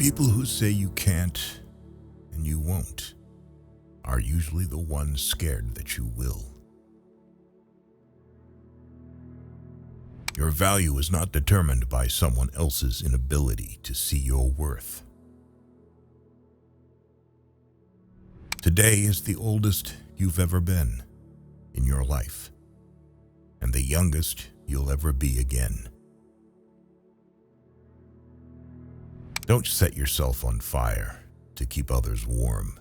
People who say you can't and you won't are usually the ones scared that you will. Your value is not determined by someone else's inability to see your worth. Today is the oldest you've ever been in your life, and the youngest you'll ever be again. Don't set yourself on fire to keep others warm.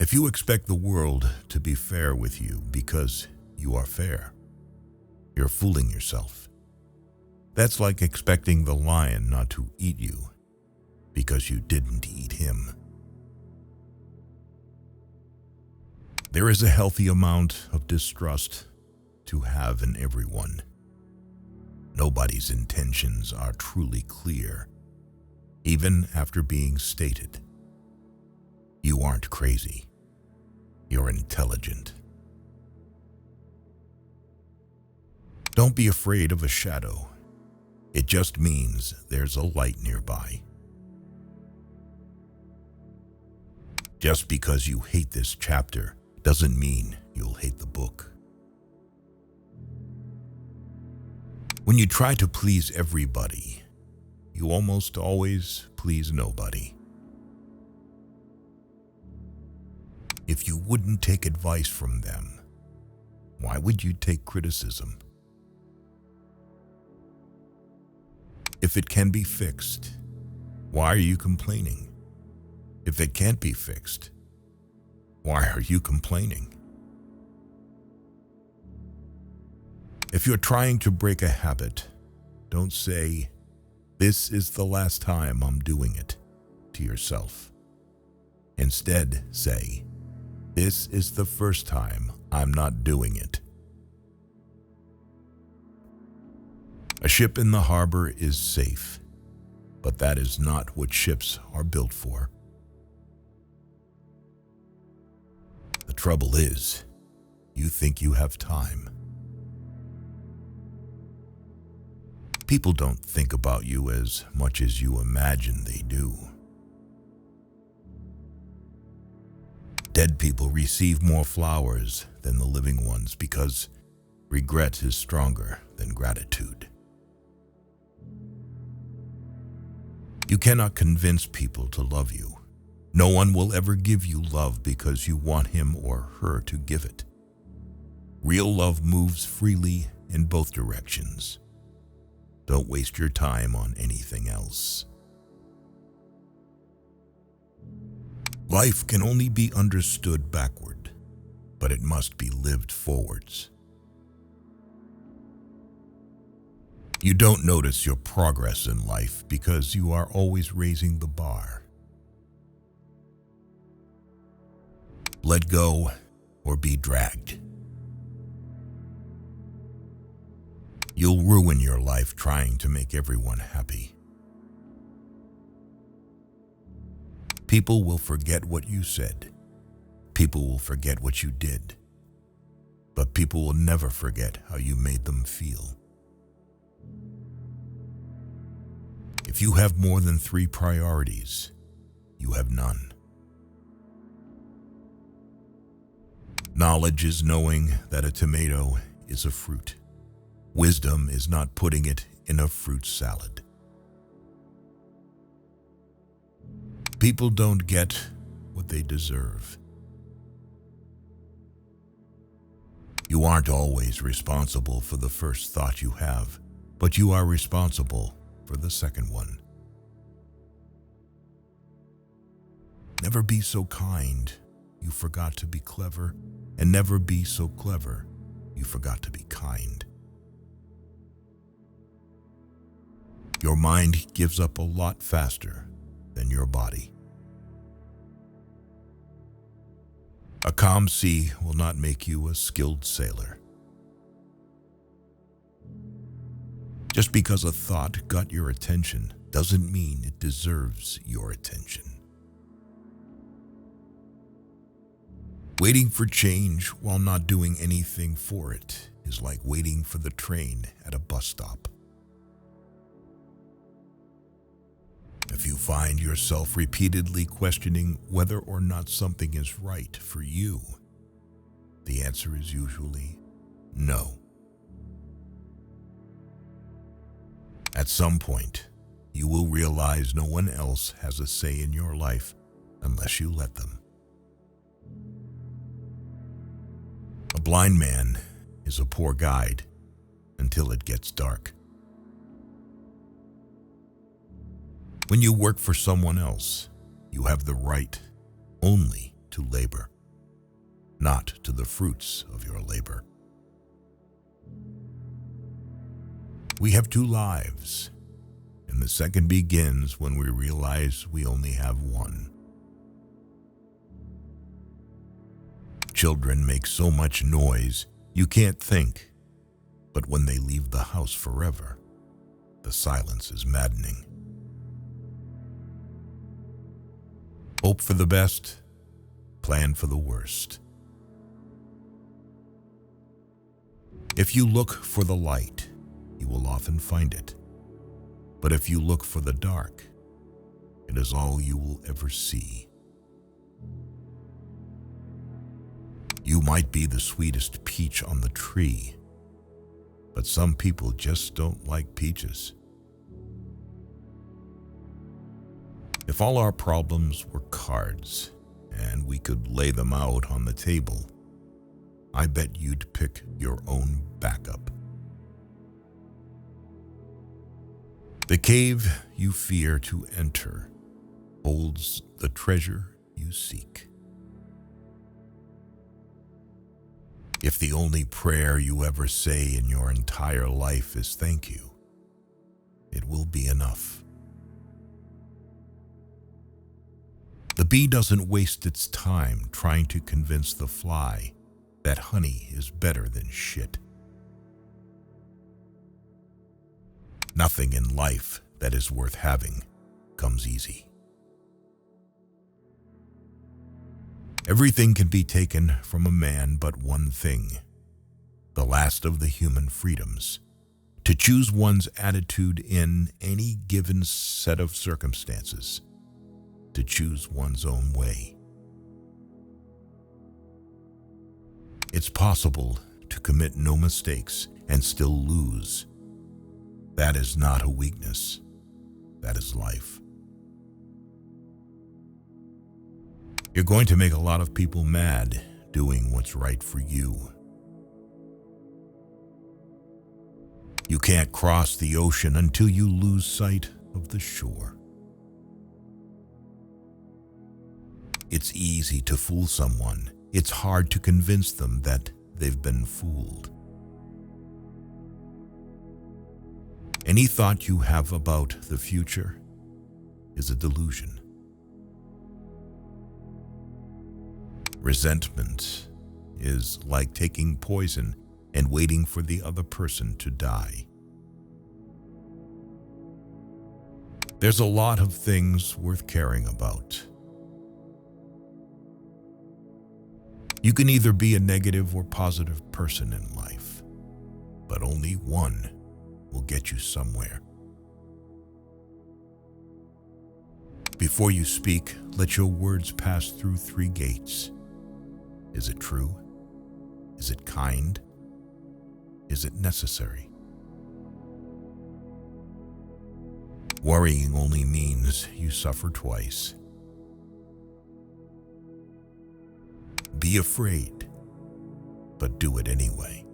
If you expect the world to be fair with you because you are fair, you're fooling yourself. That's like expecting the lion not to eat you because you didn't eat him. There is a healthy amount of distrust to have in everyone. Nobody's intentions are truly clear, even after being stated. You aren't crazy. You're intelligent. Don't be afraid of a shadow. It just means there's a light nearby. Just because you hate this chapter doesn't mean you'll hate the book. When you try to please everybody, you almost always please nobody. If you wouldn't take advice from them, why would you take criticism? If it can be fixed, why are you complaining? If it can't be fixed, why are you complaining? If you're trying to break a habit, don't say, "This is the last time I'm doing it," to yourself. Instead, say, "This is the first time I'm not doing it." A ship in the harbor is safe, but that is not what ships are built for. The trouble is, you think you have time. People don't think about you as much as you imagine they do. Dead people receive more flowers than the living ones because regret is stronger than gratitude. You cannot convince people to love you. No one will ever give you love because you want him or her to give it. Real love moves freely in both directions. Don't waste your time on anything else. Life can only be understood backward, but it must be lived forwards. You don't notice your progress in life because you are always raising the bar. Let go or be dragged. You'll ruin your life trying to make everyone happy. People will forget what you said. People will forget what you did. But people will never forget how you made them feel. If you have more than 3 priorities, you have none. Knowledge is knowing that a tomato is a fruit. Wisdom is not putting it in a fruit salad. People don't get what they deserve. You aren't always responsible for the first thought you have, but you are responsible for the second one. Never be so kind you forgot to be clever, and never be so clever you forgot to be kind. Your mind gives up a lot faster than your body. A calm sea will not make you a skilled sailor. Just because a thought got your attention doesn't mean it deserves your attention. Waiting for change while not doing anything for it is like waiting for the train at a bus stop. If you find yourself repeatedly questioning whether or not something is right for you, the answer is usually no. At some point, you will realize no one else has a say in your life unless you let them. A blind man is a poor guide until it gets dark. When you work for someone else, you have the right only to labor, not to the fruits of your labor. We have two lives, and the second begins when we realize we only have one. Children make so much noise you can't think, but when they leave the house forever, the silence is maddening. Hope for the best, plan for the worst. If you look for the light, you will often find it. But if you look for the dark, it is all you will ever see. You might be the sweetest peach on the tree, but some people just don't like peaches. If all our problems were cards and we could lay them out on the table, I bet you'd pick your own backup. The cave you fear to enter holds the treasure you seek. If the only prayer you ever say in your entire life is thank you, it will be enough. The bee doesn't waste its time trying to convince the fly that honey is better than shit. Nothing in life that is worth having comes easy. Everything can be taken from a man but one thing, the last of the human freedoms, to choose one's attitude in any given set of circumstances, to choose one's own way. It's possible to commit no mistakes and still lose. That is not a weakness. That is life. You're going to make a lot of people mad doing what's right for you. You can't cross the ocean until you lose sight of the shore. It's easy to fool someone. It's hard to convince them that they've been fooled. Any thought you have about the future is a delusion. Resentment is like taking poison and waiting for the other person to die. There's a lot of things worth caring about. You can either be a negative or positive person in life, but only one will get you somewhere. Before you speak, let your words pass through 3 gates. Is it true? Is it kind? Is it necessary? Worrying only means you suffer twice. Be afraid, but do it anyway.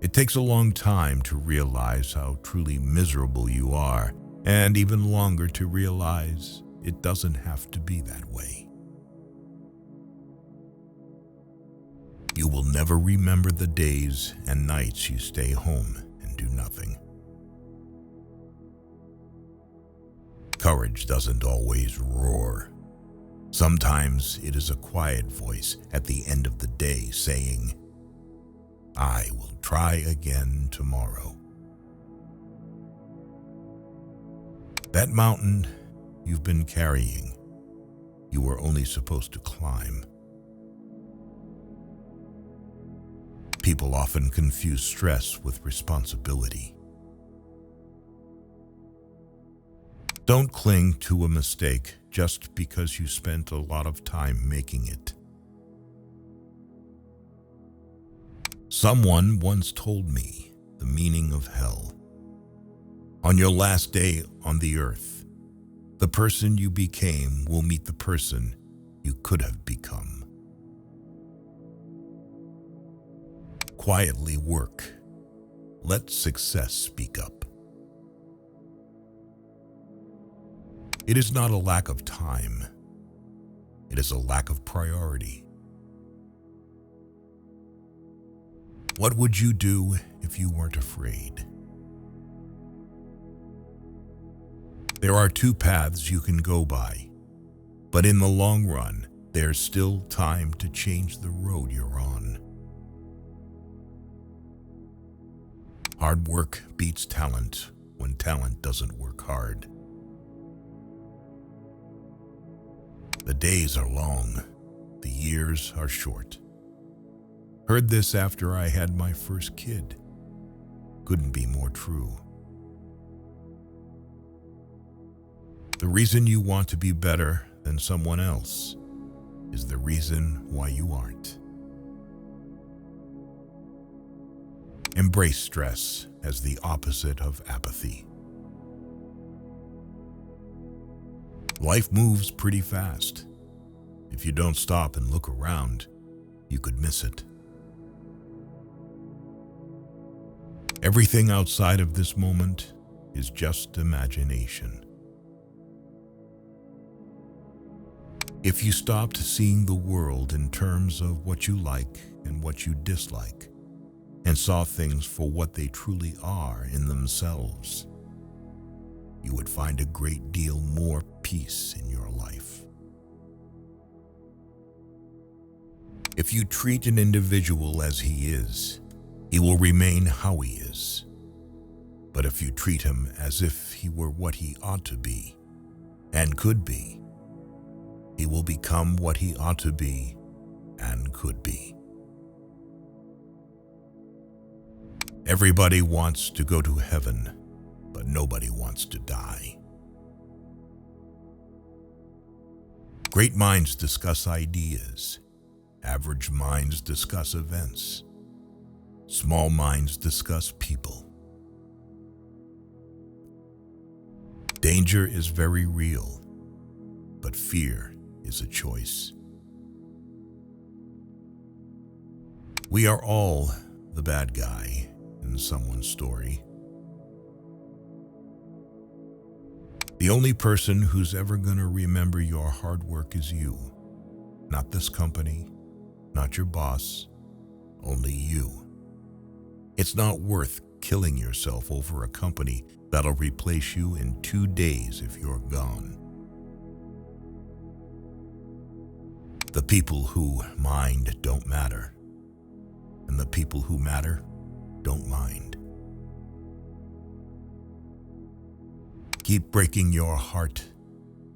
It takes a long time to realize how truly miserable you are, and even longer to realize it doesn't have to be that way. You will never remember the days and nights you stay home and do nothing. Courage doesn't always roar. Sometimes it is a quiet voice at the end of the day saying, "I will try again tomorrow." That mountain you've been carrying, you were only supposed to climb. People often confuse stress with responsibility. Don't cling to a mistake just because you spent a lot of time making it. Someone once told me the meaning of hell. On your last day on the earth, the person you became will meet the person you could have become. Quietly work. Let success speak up. It is not a lack of time. It is a lack of priority. What would you do if you weren't afraid? There are two paths you can go by, but in the long run, there's still time to change the road you're on. Hard work beats talent when talent doesn't work hard. The days are long, the years are short. Heard this after I had my first kid. Couldn't be more true. The reason you want to be better than someone else is the reason why you aren't. Embrace stress as the opposite of apathy. Life moves pretty fast. If you don't stop and look around, you could miss it. Everything outside of this moment is just imagination. If you stopped seeing the world in terms of what you like and what you dislike, and saw things for what they truly are in themselves, you would find a great deal more peace in your life. If you treat an individual as he is, he will remain how he is. But if you treat him as if he were what he ought to be and could be, he will become what he ought to be and could be. Everybody wants to go to heaven, but nobody wants to die. Great minds discuss ideas. Average minds discuss events. Small minds discuss people. Danger is very real, but fear is a choice. We are all the bad guy in someone's story. The only person who's ever going to remember your hard work is you. Not this company, not your boss, only you. It's not worth killing yourself over a company that'll replace you in 2 days if you're gone. The people who mind don't matter, and the people who matter don't mind. Keep breaking your heart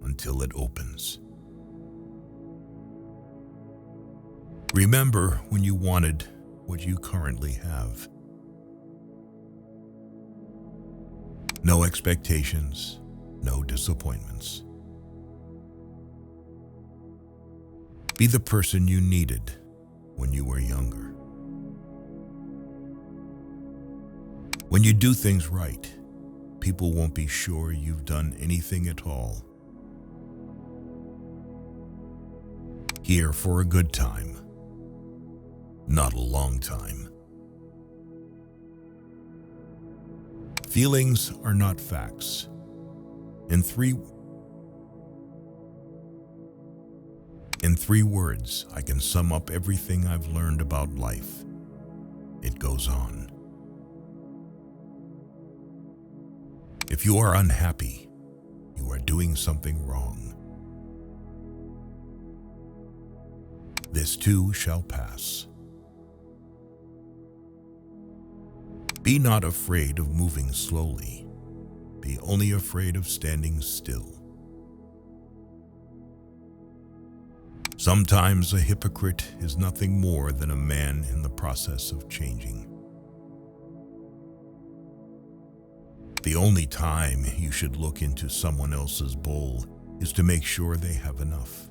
until it opens. Remember when you wanted what you currently have. No expectations, no disappointments. Be the person you needed when you were younger. When you do things right, people won't be sure you've done anything at all. Here for a good time, not a long time. Feelings are not facts. In three words, I can sum up everything I've learned about life. It goes on. If you are unhappy, you are doing something wrong. This too shall pass. Be not afraid of moving slowly. Be only afraid of standing still. Sometimes a hypocrite is nothing more than a man in the process of changing. The only time you should look into someone else's bowl is to make sure they have enough.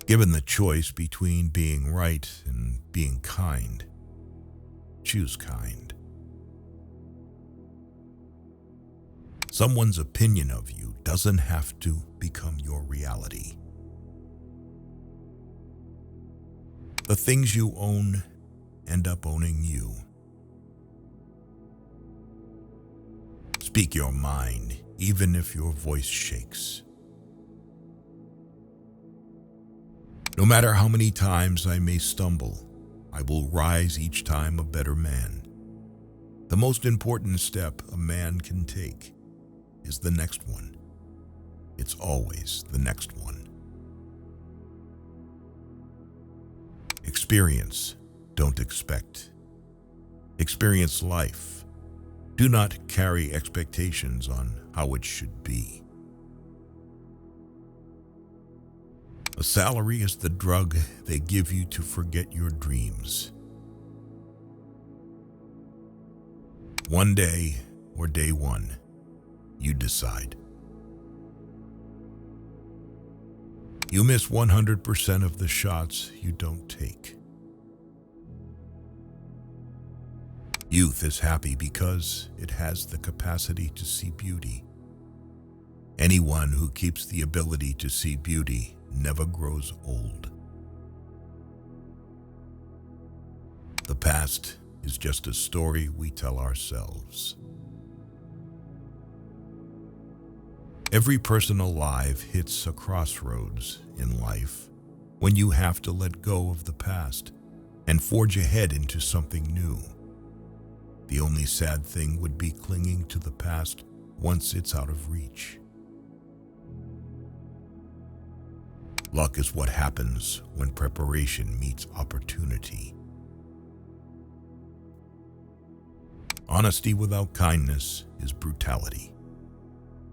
Given the choice between being right and being kind, choose kind. Someone's opinion of you doesn't have to become your reality. The things you own end up owning you. Speak your mind, even if your voice shakes. No matter how many times I may stumble, I will rise each time a better man. The most important step a man can take is the next one. It's always the next one. Experience, don't expect. Experience life. Do not carry expectations on how it should be. A salary is the drug they give you to forget your dreams. One day or day one, you decide. You miss 100% of the shots you don't take. Youth is happy because it has the capacity to see beauty. Anyone who keeps the ability to see beauty never grows old. The past is just a story we tell ourselves. Every person alive hits a crossroads in life when you have to let go of the past and forge ahead into something new. The only sad thing would be clinging to the past once it's out of reach. Luck is what happens when preparation meets opportunity. Honesty without kindness is brutality.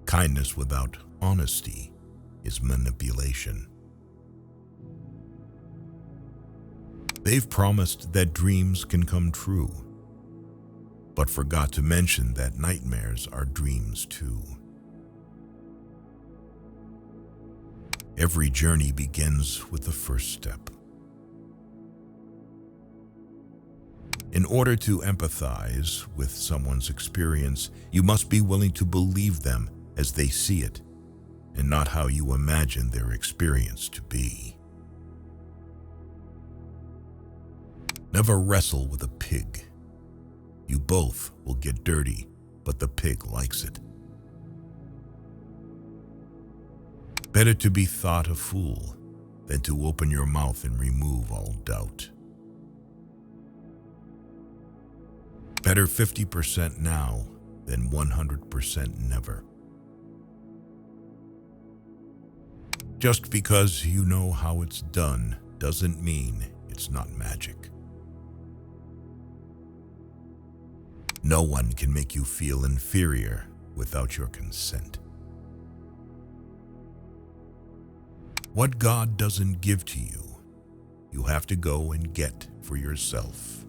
Kindness without honesty is manipulation. They've promised that dreams can come true, but forgot to mention that nightmares are dreams too. Every journey begins with the first step. In order to empathize with someone's experience, you must be willing to believe them as they see it, and not how you imagine their experience to be. Never wrestle with a pig. You both will get dirty, but the pig likes it. Better to be thought a fool than to open your mouth and remove all doubt. Better 50% now than 100% never. Just because you know how it's done doesn't mean it's not magic. No one can make you feel inferior without your consent. What God doesn't give to you, you have to go and get for yourself.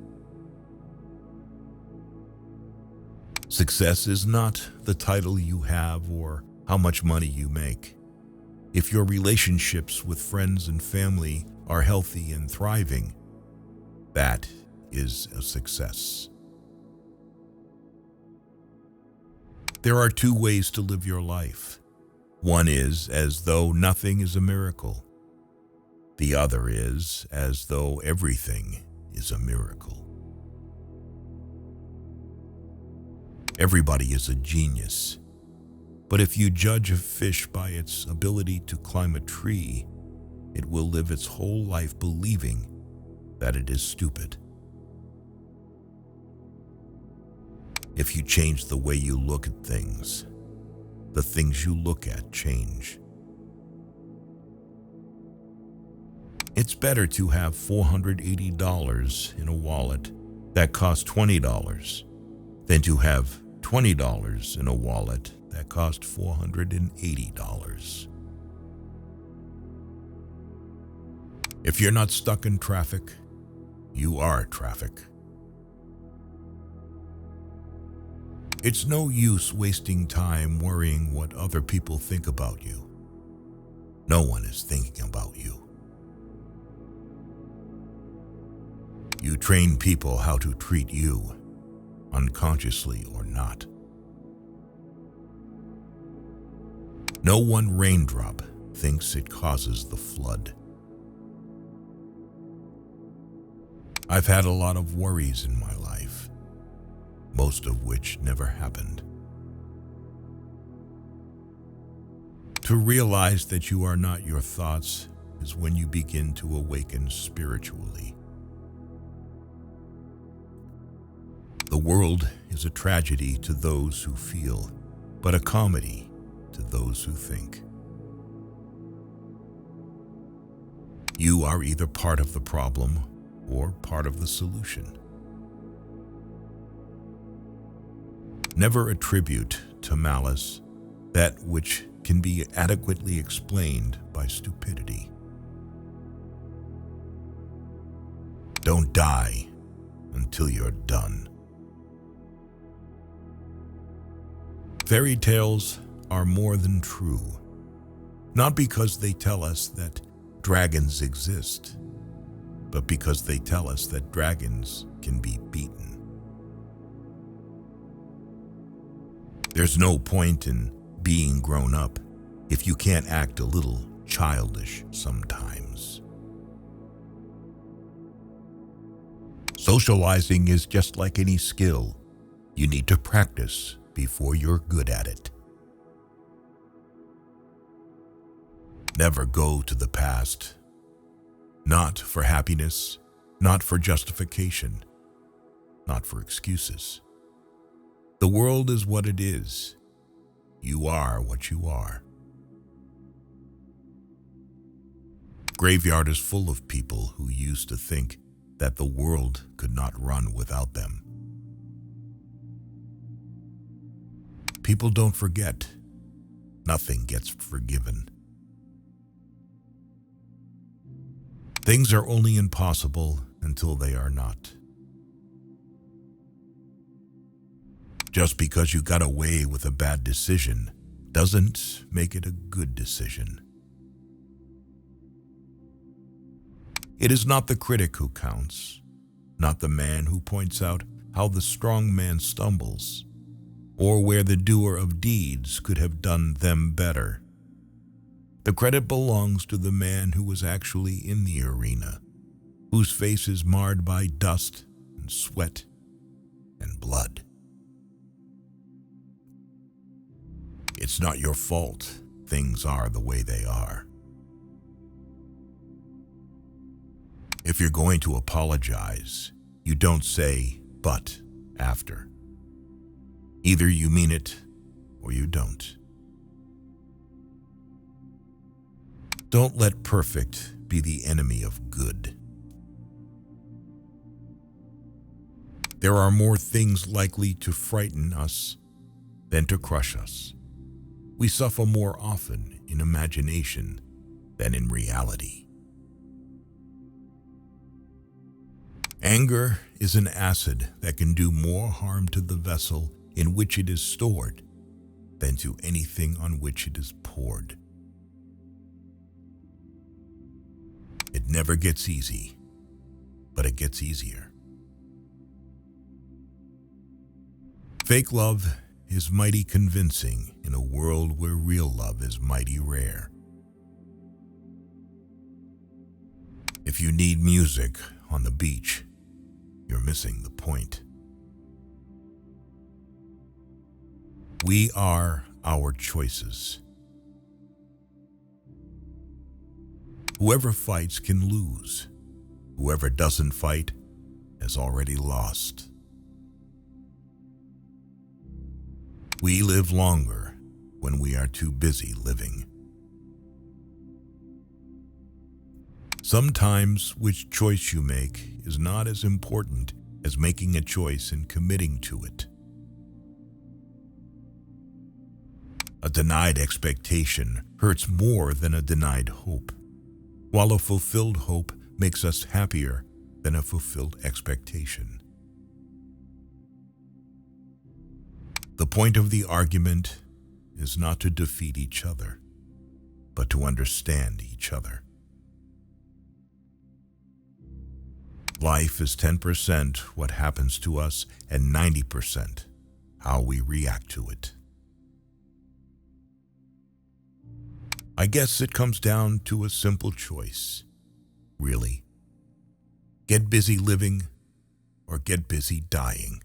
Success is not the title you have or how much money you make. If your relationships with friends and family are healthy and thriving, that is a success. There are two ways to live your life. One is as though nothing is a miracle. The other is as though everything is a miracle. Everybody is a genius, but if you judge a fish by its ability to climb a tree, it will live its whole life believing that it is stupid. If you change the way you look at things, the things you look at change. It's better to have $480 in a wallet that costs $20 than to have $20 in a wallet that costs $480. If you're not stuck in traffic, you are traffic. It's no use wasting time worrying what other people think about you. No one is thinking about you. You train people how to treat you, unconsciously or not. No one raindrop thinks it causes the flood. I've had a lot of worries in my life, most of which never happened. To realize that you are not your thoughts is when you begin to awaken spiritually. The world is a tragedy to those who feel, but a comedy to those who think. You are either part of the problem or part of the solution. Never attribute to malice that which can be adequately explained by stupidity. Don't die until you're done. Fairy tales are more than true, not because they tell us that dragons exist, but because they tell us that dragons can be beaten. There's no point in being grown up if you can't act a little childish sometimes. Socializing is just like any skill. You need to practice before you're good at it. Never go to the past. Not for happiness, not for justification, not for excuses. The world is what it is. You are what you are. Graveyard is full of people who used to think that the world could not run without them. People don't forget. Nothing gets forgiven. Things are only impossible until they are not. Just because you got away with a bad decision doesn't make it a good decision. It is not the critic who counts, not the man who points out how the strong man stumbles, or where the doer of deeds could have done them better. The credit belongs to the man who was actually in the arena, whose face is marred by dust and sweat and blood. It's not your fault things are the way they are. If you're going to apologize, you don't say "but" after. Either you mean it or you don't. Don't let perfect be the enemy of good. There are more things likely to frighten us than to crush us. We suffer more often in imagination than in reality. Anger is an acid that can do more harm to the vessel in which it is stored than to anything on which it is poured. It never gets easy, but it gets easier. Fake love is mighty convincing in a world where real love is mighty rare. If you need music on the beach, you're missing the point. We are our choices. Whoever fights can lose. Whoever doesn't fight has already lost. We live longer when we are too busy living. Sometimes which choice you make is not as important as making a choice and committing to it. A denied expectation hurts more than a denied hope, while a fulfilled hope makes us happier than a fulfilled expectation. The point of the argument is not to defeat each other, but to understand each other. Life is 10% what happens to us and 90% how we react to it. I guess it comes down to a simple choice, really. Get busy living or get busy dying.